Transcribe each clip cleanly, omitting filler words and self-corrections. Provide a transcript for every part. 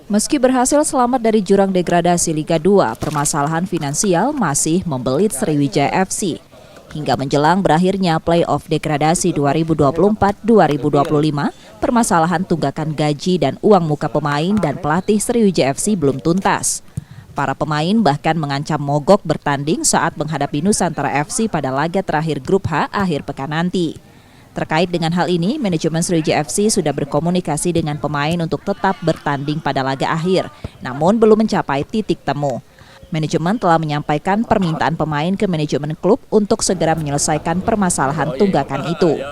Meski berhasil selamat dari jurang degradasi Liga 2, permasalahan finansial masih membelit Sriwijaya FC. Hingga menjelang berakhirnya play-off degradasi 2024-2025, permasalahan tunggakan gaji dan uang muka pemain dan pelatih Sriwijaya FC belum tuntas. Para pemain bahkan mengancam mogok bertanding saat menghadapi Nusantara FC pada laga terakhir Grup H akhir pekan nanti. Terkait dengan hal ini, manajemen Sriwijaya FC sudah berkomunikasi dengan pemain untuk tetap bertanding pada laga akhir, namun belum mencapai titik temu. Manajemen telah menyampaikan permintaan pemain ke manajemen klub untuk segera menyelesaikan permasalahan tunggakan itu.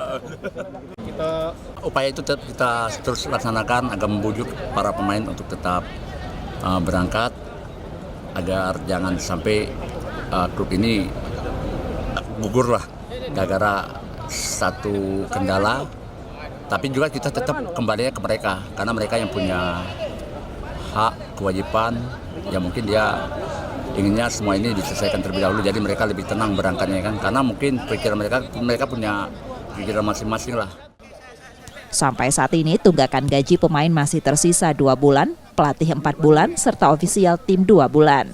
Upaya itu kita terus laksanakan agar membujuk para pemain untuk tetap berangkat, agar jangan sampai klub ini gugur lah gara-gara satu kendala, tapi juga kita tetap kembali ke mereka karena mereka yang punya hak, kewajiban, ya mungkin dia inginnya semua ini diselesaikan terlebih dahulu, jadi mereka lebih tenang berangkatnya kan, karena mungkin pikiran mereka punya pikiran masing-masing lah. Sampai saat ini tunggakan gaji pemain masih tersisa 2 bulan, pelatih 4 bulan, serta ofisial tim 2 bulan.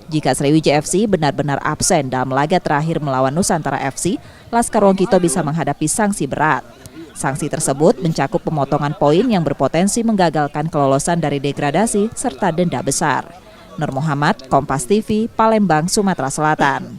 Jika Sriwijaya FC benar-benar absen dalam laga terakhir melawan Nusantara FC, Laskar Wongkito bisa menghadapi sanksi berat. Sanksi tersebut mencakup pemotongan poin yang berpotensi menggagalkan kelolosan dari degradasi serta denda besar. Nur Muhammad, Kompas TV, Palembang, Sumatera Selatan.